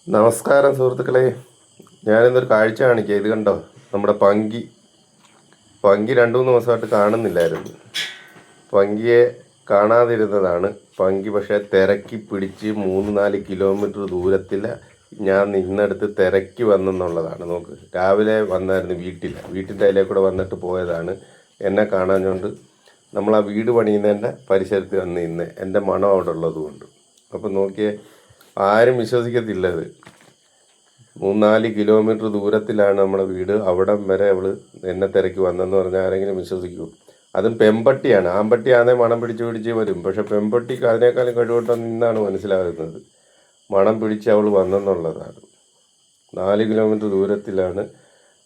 നമസ്കാരം സുഹൃത്തുക്കളെ. ഞാനിന്നൊരു കാഴ്ച കാണിക്കുക. ഇത് കണ്ടോ, നമ്മുടെ പങ്കി രണ്ടു മൂന്ന് ദിവസമായിട്ട് കാണുന്നില്ലായിരുന്നു. പങ്കിയെ കാണാതിരുന്നതാണ്. പങ്കി പക്ഷേ തിരക്കി പിടിച്ച് 3-4 കിലോമീറ്റർ ദൂരത്തിൽ ഞാൻ നിന്നെടുത്ത് തിരക്കി വന്നെന്നുള്ളതാണ്. നോക്ക്, രാവിലെ വന്നായിരുന്നു വീട്ടിൻ്റെ അതിലേ കൂടെ വന്നിട്ട് പോയതാണ്. എന്നെ കാണാഞ്ഞുകൊണ്ട് നമ്മൾ ആ വീട് പണിയുന്നതിൻ്റെ പരിസരത്ത് വന്ന് നിന്ന് എൻ്റെ മണം അവിടെ ഉള്ളതുകൊണ്ട്. അപ്പം നോക്കിയേ, ആരും വിശ്വസിക്കത്തില്ല. അത് 3-4 കിലോമീറ്റർ ദൂരത്തിലാണ് നമ്മുടെ വീട്. അവിടം വരെ അവൾ എന്നെ തിരക്കി വന്നെന്ന് പറഞ്ഞാൽ ആരെങ്കിലും വിശ്വസിക്കൂ? അതും പെമ്പട്ടിയാണ്. ആമ്പട്ടിയാണെങ്കിൽ മണം പിടിച്ച് വരും. പക്ഷെ പെമ്പട്ടിക്ക് അതിനേക്കാളും കഴിവട്ടം നിന്നാണ് മനസ്സിലാകുന്നത്. മണം പിടിച്ച് അവൾ വന്നെന്നുള്ളതാണ്. 4 കിലോമീറ്റർ ദൂരത്തിലാണ്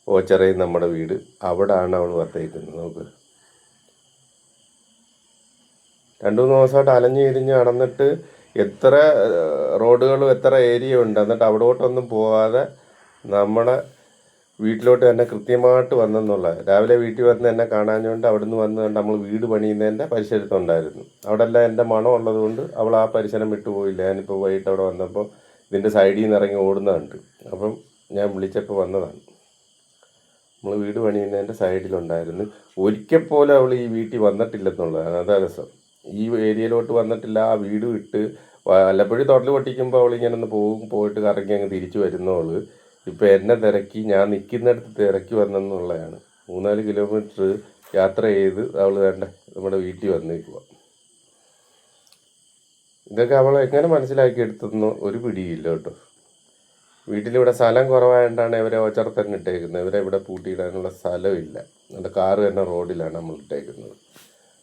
ഓച്ചറയിൽ നമ്മുടെ വീട്. അവിടാണ് അവൾ വത്തേക്കുന്നത്. നോക്ക്, 2-3 ദിവസമായിട്ട് അലഞ്ഞു തിരിഞ്ഞ് നടന്നിട്ട് എത്ര റോഡുകളും എത്ര ഏരിയ ഉണ്ട്. എന്നിട്ട് അവിടോട്ടൊന്നും പോകാതെ നമ്മുടെ വീട്ടിലോട്ട് തന്നെ കൃത്യമായിട്ട് വന്നെന്നുള്ളത്. രാവിലെ വീട്ടിൽ വന്ന് എന്നെ കാണാഞ്ഞുകൊണ്ട് അവിടുന്ന് വന്ന് കണ്ട് നമ്മൾ വീട് പണിയുന്നതിൻ്റെ പരിസരത്തുണ്ടായിരുന്നു. അവിടെ എല്ലാം എൻ്റെ മണം ഉള്ളതുകൊണ്ട് അവൾ ആ പരിസരം വിട്ടുപോയില്ല. ഞാനിപ്പോൾ വൈകിട്ട് അവിടെ വന്നപ്പോൾ ഇതിൻ്റെ സൈഡിൽ നിന്ന് ഇറങ്ങി ഓടുന്നുണ്ട്. അപ്പം ഞാൻ വിളിച്ചപ്പോൾ വന്നതാണ്. നമ്മൾ വീട് പണിയുന്നതിൻ്റെ സൈഡിലുണ്ടായിരുന്നു. ഒരിക്കൽ പോലും അവൾ ഈ വീട്ടിൽ വന്നിട്ടില്ലെന്നുള്ളതാണ്. അതാ രസം. ഈ ഏരിയയിലോട്ട് വന്നിട്ടില്ല. ആ വീട് വിട്ട് വല്ലപ്പോഴും തൊടൽ പൊട്ടിക്കുമ്പോൾ അവൾ ഇങ്ങനെ ഒന്ന് പോയിട്ട് കറങ്ങി അങ്ങ് തിരിച്ചു വരുന്നവള് ഇപ്പം എന്നെ തിരക്കി, ഞാൻ നിൽക്കുന്നിടത്ത് തിരക്കി വന്നെന്നുള്ളതാണ്. 3-4 കിലോമീറ്റർ യാത്ര ചെയ്ത് അവൾ വേണ്ട നമ്മുടെ വീട്ടിൽ വന്നേക്കുക. ഇതൊക്കെ അവൾ എങ്ങനെ മനസ്സിലാക്കി എടുത്തെന്നോ ഒരു പിടിയില്ല കേട്ടോ. വീട്ടിലിവിടെ സ്ഥലം കുറവായതുകൊണ്ടാണ് ഇവരെ ഓച്ചറ തന്നെ ഇട്ടേക്കുന്നത്. ഇവരെ ഇവിടെ പൂട്ടിയിടാനുള്ള സ്ഥലമില്ല. നമ്മുടെ കാറ് തന്നെ റോഡിലാണ് നമ്മൾ ഇട്ടേക്കുന്നത്.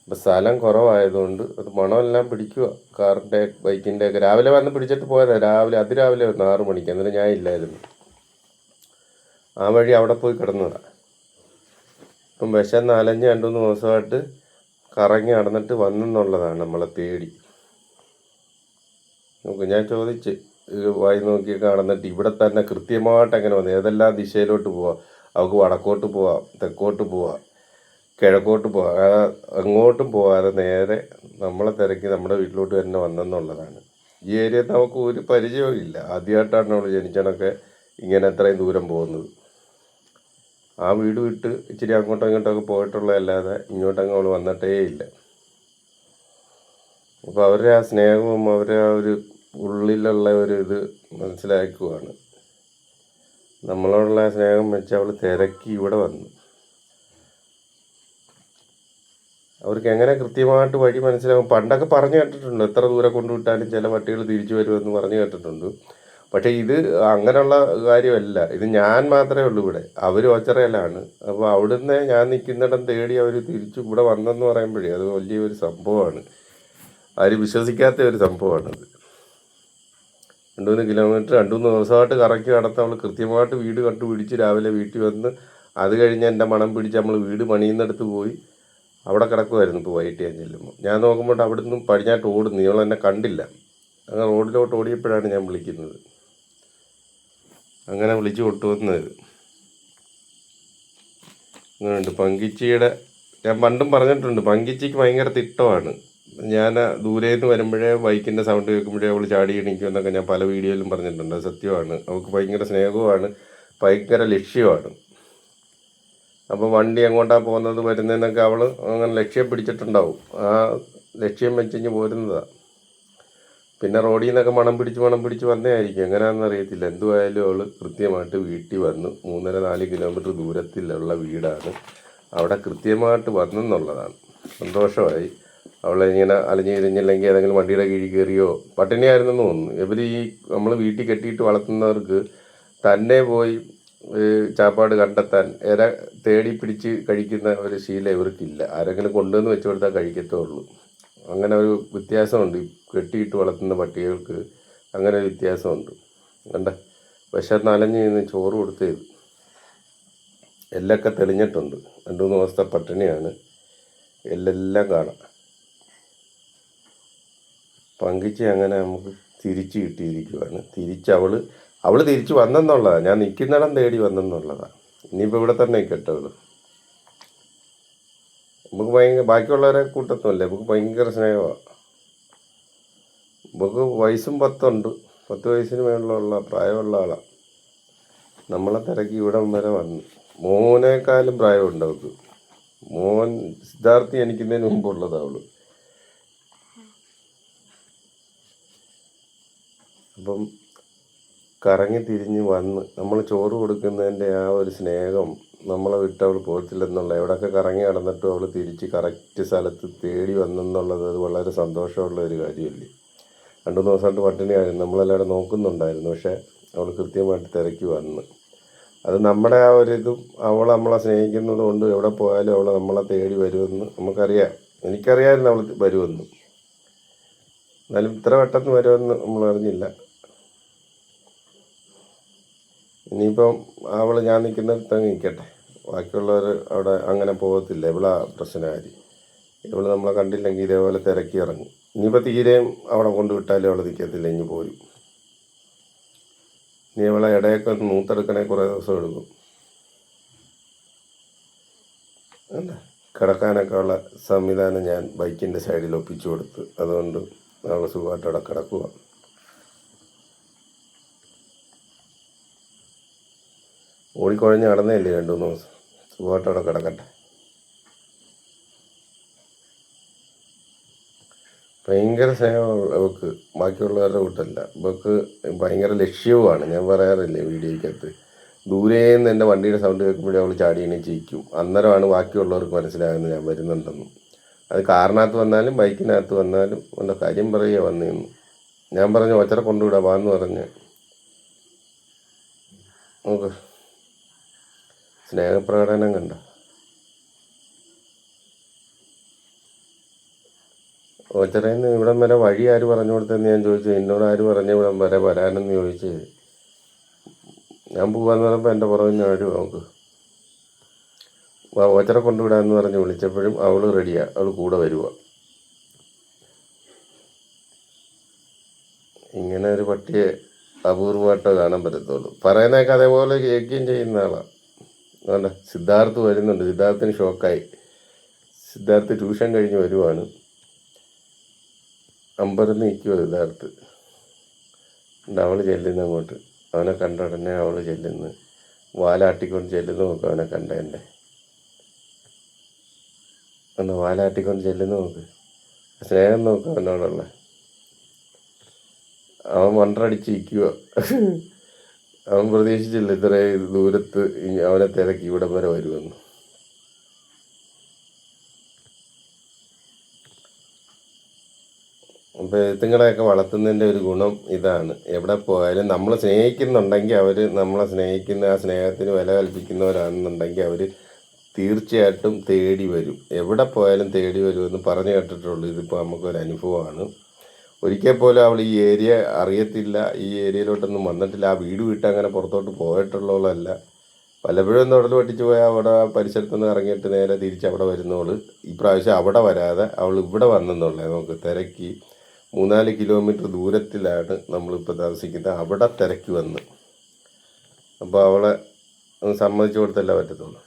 അപ്പം സ്ഥലം കുറവായതുകൊണ്ട് അത് മണമെല്ലാം പിടിക്കുക. കാറിൻ്റെ ബൈക്കിൻ്റെ ഒക്കെ രാവിലെ വന്ന് പിടിച്ചിട്ട് പോയതാണ്. അതിരാവിലെ വന്നു 6 മണിക്ക്. എന്നിട്ട് ഞാൻ ഇല്ലായിരുന്നു. ആ വഴി അവിടെ പോയി കിടന്നതാണ്. ഇപ്പം വിശന്ന് അലഞ്ഞ് 2-3 ദിവസമായിട്ട് കറങ്ങി നടന്നിട്ട് വന്നെന്നുള്ളതാണ് നമ്മളെ തേടി. നോക്ക്, ഞാൻ ചോദിച്ച് വായി നോക്കിയൊക്കെ നടന്നിട്ട് ഇവിടെ തന്നെ കൃത്യമായിട്ട് എങ്ങനെ വന്നു, ഏതെല്ലാം ദിശയിലോട്ട് പോവാം, അവൾക്ക് വടക്കോട്ട് പോവാം, തെക്കോട്ട് പോവാം, കിഴക്കോട്ട് പോവാം, അങ്ങോട്ടും പോവാതെ നേരെ നമ്മളെ തിരക്കി നമ്മുടെ വീട്ടിലോട്ട് തന്നെ വന്നെന്നുള്ളതാണ്. ഈ ഏരിയ നമുക്ക് ഒരു പരിചയവും ഇല്ല. ആദ്യമായിട്ടാണ് നമ്മൾ ജനിച്ചണൊക്കെ ഇങ്ങനെ എത്രയും ദൂരം പോകുന്നത്. ആ വീട് വിട്ട് ഇച്ചിരി അങ്ങോട്ടും ഇങ്ങോട്ടൊക്കെ പോയിട്ടുള്ളതല്ലാതെ ഇങ്ങോട്ടങ്ങ് അവൾ വന്നിട്ടേ ഇല്ല. അപ്പോൾ അവരുടെ ആ സ്നേഹവും അവരുടെ ആ ഒരു ഉള്ളിലുള്ള ഒരു ഇത് മനസ്സിലാക്കുവാണ്. നമ്മളോടുള്ള സ്നേഹം വെച്ച് അവൾ തിരക്കി ഇവിടെ വന്നു. അവർക്ക് എങ്ങനെ കൃത്യമായിട്ട് വഴി മനസ്സിലാകും? പണ്ടൊക്കെ പറഞ്ഞു കേട്ടിട്ടുണ്ട്, എത്ര ദൂരെ കൊണ്ടുവിട്ടാലും ചില പട്ടികൾ തിരിച്ചു വരുമെന്ന് പറഞ്ഞു കേട്ടിട്ടുണ്ട്. പക്ഷേ ഇത് അങ്ങനെയുള്ള കാര്യമല്ല. ഇത് ഞാൻ മാത്രമേ ഉള്ളൂ ഇവിടെ. അവർ ഓച്ചറയിലാണ്. അപ്പോൾ അവിടുന്ന് ഞാൻ നിൽക്കുന്നിടം തേടി അവർ തിരിച്ചു ഇവിടെ വന്നെന്ന് പറയുമ്പോഴേ അത് വലിയൊരു സംഭവമാണ്. ആരും വിശ്വസിക്കാത്ത ഒരു സംഭവമാണത്. 2-3 കിലോമീറ്റർ 2-3 ദിവസമായിട്ട് കറക്കി നടന്ന് അവൾ കൃത്യമായിട്ട് വീട് കണ്ടുപിടിച്ച് രാവിലെ വീട്ടിൽ വന്ന് അത് കഴിഞ്ഞ് എൻ്റെ മണം പിടിച്ച് നമ്മൾ വീട് പണിയുന്നിടത്ത് പോയി അവിടെ കിടക്കുമായിരുന്നു. ഇപ്പോൾ വൈകിട്ട് ഞാൻ ചെല്ലുമ്പോൾ ഞാൻ നോക്കുമ്പോൾ അവിടെ നിന്നും പടിഞ്ഞാട്ട് ഓടുന്നു. ഇവൾ എന്നെ കണ്ടില്ല. അങ്ങനെ റോഡിലോട്ട് ഓടിയപ്പോഴാണ് ഞാൻ വിളിക്കുന്നത്. അങ്ങനെ വിളിച്ച് കൊണ്ടുവന്നത്. അങ്ങനെയുണ്ട് പങ്കിച്ചിയുടെ. ഞാൻ പണ്ടും പറഞ്ഞിട്ടുണ്ട്, പങ്കിച്ചിക്ക് ഭയങ്കര തിട്ടമാണ്. ഞാൻ ദൂരേന്ന് വരുമ്പോഴേ ബൈക്കിൻ്റെ സൗണ്ട് കേൾക്കുമ്പോഴേ അവൾ ചാടി എണീക്കും എന്നൊക്കെ ഞാൻ പല വീഡിയോയിലും പറഞ്ഞിട്ടുണ്ട്. അത് സത്യമാണ്. അവൾക്ക് ഭയങ്കര സ്നേഹവുമാണ്, ഭയങ്കര ലക്ഷ്യമാണ്. അപ്പോൾ വണ്ടി എങ്ങോട്ടാണ് പോകുന്നത് വരുന്നതെന്നൊക്കെ അവൾ അങ്ങനെ ലക്ഷ്യം പിടിച്ചിട്ടുണ്ടാവും. ആ ലക്ഷ്യം വെച്ചിഞ്ഞ് പോരുന്നതാണ്. പിന്നെ റോഡിൽ നിന്നൊക്കെ മണം പിടിച്ച് വന്നേ ആയിരിക്കും. എങ്ങനെയാണെന്ന് അറിയത്തില്ല. എന്തുമായാലും അവൾ കൃത്യമായിട്ട് വീട്ടിൽ വന്നു. 3-4 കിലോമീറ്റർ ദൂരത്തിലുള്ള വീടാണ്. അവിടെ കൃത്യമായിട്ട് വന്നെന്നുള്ളതാണ്. സന്തോഷമായി. അവളെ ഇങ്ങനെ അലഞ്ഞു തിരിഞ്ഞില്ലെങ്കിൽ ഏതെങ്കിലും വണ്ടിയുടെ കീഴിൽ കയറിയോ പട്ടിണിയായിരുന്നെന്ന് തോന്നുന്നു. ഇവർ ഈ നമ്മൾ വീട്ടിൽ കെട്ടിയിട്ട് വളർത്തുന്നവർക്ക് തന്നെ പോയി ചാപ്പാട് കണ്ടെത്താൻ തേടി പിടിച്ച് കഴിക്കുന്ന ഒരു ശീലം ഇവർക്കില്ല. ആരെങ്കിലും കൊണ്ടുവന്ന് വെച്ച് കൊടുത്താൽ കഴിക്കത്തുള്ളൂ. അങ്ങനെ ഒരു വ്യത്യാസമുണ്ട്. കെട്ടിയിട്ട് വളർത്തുന്ന പട്ടികൾക്ക് അങ്ങനെ ഒരു വ്യത്യാസമുണ്ട്. കണ്ട, വിശന്ന് അലഞ്ഞ് നിന്ന് ചോറ് കൊടുത്തത് എല്ലൊക്കെ തെളിഞ്ഞിട്ടുണ്ട്. 2-3 ദിവസത്തെ പട്ടിണിയാണ്. എല്ലെല്ലാം കാണാം. പങ്കിച്ച് അങ്ങനെ നമുക്ക് തിരിച്ച് കിട്ടിയിരിക്കുവാണ്. അവൾ തിരിച്ച് വന്നെന്നുള്ളതാണ്. ഞാൻ നിൽക്കുന്നിടം തേടി വന്നെന്നുള്ളതാണ്. ഇനിയിപ്പോൾ ഇവിടെ തന്നെ നിൽക്കട്ടവൾ. നമുക്ക് ബാക്കിയുള്ളവരെ കൂട്ടത്തുമല്ലേ, നമുക്ക് ഭയങ്കര സ്നേഹമാണ്. നമുക്ക് വയസ്സും 10 ഉണ്ട്. 10 വയസ്സിന് മേളിലുള്ള പ്രായമുള്ള ആളാണ്. നമ്മളെ തിരക്കി ഇവിടം വരെ വന്നു. മോനേക്കാളും പ്രായമുണ്ട് അവൾക്ക്. മോൻ സിദ്ധാർത്ഥി എനിക്കുന്നതിന് മുമ്പുള്ളതാ അവള്. അപ്പം കറങ്ങി തിരിഞ്ഞ് വന്ന് നമ്മൾ ചോറ് കൊടുക്കുന്നതിൻ്റെ ആ ഒരു സ്നേഹം നമ്മളെ വിട്ട് അവൾ പോകത്തില്ലെന്നുള്ള, എവിടെയൊക്കെ കറങ്ങി നടന്നിട്ടും അവൾ തിരിച്ച് കറക്റ്റ് സ്ഥലത്ത് തേടി വന്നെന്നുള്ളത് അത് വളരെ സന്തോഷമുള്ള ഒരു കാര്യമല്ലേ. 2 ദിവസമായിട്ട് പട്ടിണിയായിരുന്നു, നമ്മളെല്ലാവരും നോക്കുന്നുണ്ടായിരുന്നു. പക്ഷേ അവൾ കൃത്യമായിട്ട് തിരക്കി വന്ന്, അത് നമ്മുടെ ആ ഒരിതും അവൾ നമ്മളെ സ്നേഹിക്കുന്നത് കൊണ്ട് എവിടെ പോയാലും അവൾ നമ്മളെ തേടി വരുമെന്ന് നമുക്കറിയാം. എനിക്കറിയാമായിരുന്നു അവൾ വരുമെന്ന്. എന്നാലും ഇത്ര പെട്ടെന്ന് വരുമെന്ന് നമ്മൾ അറിഞ്ഞില്ല. ഇനിയിപ്പം അവൾ ഞാൻ നിൽക്കുന്നിടത്ത് നിൽക്കട്ടെ, ബാക്കിയുള്ളവർ അവിടെ അങ്ങനെ പോകത്തില്ല. ഇവളാ പ്രശ്നകാരി. ഇവൾ നമ്മളെ കണ്ടില്ലെങ്കിൽ ഇതേപോലെ തിരക്കി ഇറങ്ങും. ഇനിയിപ്പോൾ തീരെയും അവിടെ കൊണ്ടുവിട്ടാലും അവൾ നിൽക്കത്തില്ല, ഇനി പോരും. ഇനി ഇവളെ ഇടയൊക്കെ ഒന്ന് നൂത്തെടുക്കണേ കുറേ ദിവസം എടുക്കും. അല്ല, കിടക്കാനൊക്കെ ഉള്ള സംവിധാനം ഞാൻ ബൈക്കിൻ്റെ സൈഡിൽ ഒപ്പിച്ചു കൊടുത്ത്, അതുകൊണ്ട് അവൾ സുഖമായിട്ട് അവിടെ കിടക്കുക. ഓടിക്കുഴഞ്ഞ് നടന്നേല്ലേ 2-3 ദിവസം, സുഖമായിട്ട് അവിടെ കിടക്കട്ടെ. ഭയങ്കര സ്നേഹമാണ് അവൾക്ക്, ബാക്കിയുള്ളവരുടെ കൂട്ടല്ല. അവൾക്ക് ഭയങ്കര ലക്ഷ്യവുമാണ്. ഞാൻ പറയാറില്ലേ വീഡിയോയ്ക്കകത്ത്, ദൂരേന്ന് എൻ്റെ വണ്ടിയുടെ സൗണ്ട് കേൾക്കുമ്പോഴേ അവൾ ചാടി എണീച്ചിരിക്കും. അന്നേരമാണ് ബാക്കിയുള്ളവർക്ക് മനസ്സിലാകുന്നത് ഞാൻ വരുന്നുണ്ടെന്നും. അത് കാറിനകത്ത് വന്നാലും ബൈക്കിനകത്ത് വന്നാലും എൻ്റെ കാര്യം പറയുക വന്നിരുന്നു. ഞാൻ പറഞ്ഞു ഒച്ചറ കൊണ്ടുവിടാം വാന്ന് പറഞ്ഞ്. നമുക്ക് സ്നേഹപ്രകടനം കണ്ട. ഓച്ചറയിൽ ഇവിടം വരെ വഴി ആര് പറഞ്ഞു കൊടുത്തെന്ന് ഞാൻ ചോദിച്ചു. എന്നോട് ആര് പറഞ്ഞ ഇവിടം വരെ വരാനെന്ന് ചോദിച്ച് ഞാൻ പോകാമെന്ന് പറഞ്ഞപ്പോൾ എൻ്റെ പുറകിൽ ആര് നമുക്ക് ഓച്ചറ കൊണ്ടുവിടാമെന്ന് പറഞ്ഞ് വിളിച്ചപ്പോഴും അവൾ റെഡിയാണ്, അവൾ കൂടെ വരുക. ഇങ്ങനെ ഒരു പട്ടിയെ അപൂർവമായിട്ടോ കാണാൻ പറ്റത്തുള്ളൂ. പറയുന്നതൊക്കെ അതേപോലെ കേൾക്കുകയും ചെയ്യുന്ന ആളാണ്. അതുകൊണ്ട് സിദ്ധാർത്ഥ് വരുന്നുണ്ട്. സിദ്ധാർത്ഥിന് ഷോക്കായി. സിദ്ധാർത്ഥ് ട്യൂഷൻ കഴിഞ്ഞ് വരുവാണ്. അമ്പരന്ന് നിൽക്കുമോ സിദ്ധാർത്ഥ്. അവൾ ചെല്ലുന്ന അങ്ങോട്ട്, അവനെ കണ്ട ഉടനെ അവൾ ചെല്ലുന്നു, വാലാട്ടിക്കൊണ്ട് ചെല്ലുന്നു നോക്ക്. അവനെ കണ്ട എൻ്റെ ഒന്ന് വാലാട്ടിക്കൊണ്ട് ചെല്ലുന്നു നോക്ക്. സ്നേഹം നോക്ക് അവനോടുള്ള. അവൻ വണ്ടടിച്ച് നിൽക്കുക. അവൻ പ്രതീക്ഷിച്ചില്ല ഇത്രയും ദൂരത്ത് അവനെ തിരക്കി ഇവിടം വരെ വരുമെന്ന്. അപ്പോൾ എഴുത്തുങ്ങളെയൊക്കെ വളർത്തുന്നതിൻ്റെ ഒരു ഗുണം ഇതാണ്. എവിടെ പോയാലും നമ്മൾ സ്നേഹിക്കുന്നുണ്ടെങ്കിൽ അവർ നമ്മളെ സ്നേഹിക്കുന്ന ആ സ്നേഹത്തിന് വില കൽപ്പിക്കുന്നവരാണെന്നുണ്ടെങ്കിൽ അവർ തീർച്ചയായിട്ടും തേടി വരും. എവിടെ പോയാലും തേടി വരുമെന്ന് പറഞ്ഞു കേട്ടിട്ടുള്ളൂ. ഇതിപ്പോൾ നമുക്കൊരു അനുഭവമാണ്. ഒരിക്കൽ പോലും അവൾ ഈ ഏരിയ അറിയത്തില്ല, ഈ ഏരിയയിലോട്ടൊന്നും വന്നിട്ടില്ല. ആ വീട് വിട്ട് അങ്ങനെ പുറത്തോട്ട് പോയിട്ടുള്ളവളല്ല. പലപ്പോഴും ഒന്ന് ഉടൽ വെട്ടിച്ച് പോയാൽ അവിടെ പരിസരത്തുനിന്ന് ഇറങ്ങിയിട്ട് നേരെ തിരിച്ച് അവിടെ വരുന്നവള് ഇപ്രാവശ്യം അവിടെ വരാതെ അവൾ ഇവിടെ വന്നെന്നുള്ളത് നമുക്ക് തിരക്കി. 3-4 കിലോമീറ്റർ ദൂരത്തിലാണ് നമ്മളിപ്പോൾ താമസിക്കുന്നത്. അവിടെ തിരക്കി വന്ന്. അപ്പോൾ അവളെ ഒന്ന് സമ്മതിച്ചു കൊടുത്തല്ലേ പറ്റത്തുള്ളൂ.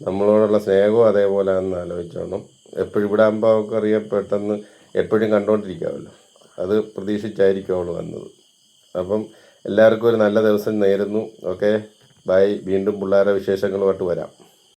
നമ്മളോടുള്ള സ്നേഹവും അതേപോലെ ആണെന്ന് ആലോചിച്ചോണം. എപ്പോഴും ഇവിടെ ആകുമ്പോൾ അവൾക്ക് അറിയാം, പെട്ടെന്ന് എപ്പോഴും കണ്ടുകൊണ്ടിരിക്കാമല്ലോ. അത് പ്രതീക്ഷിച്ചായിരിക്കും അവൾ വന്നത്. അപ്പം എല്ലാവർക്കും ഒരു നല്ല ദിവസം നേരുന്നു. Okay, bye. വീണ്ടും പിള്ളേരെ വിശേഷങ്ങളുമായിട്ട് വരാം.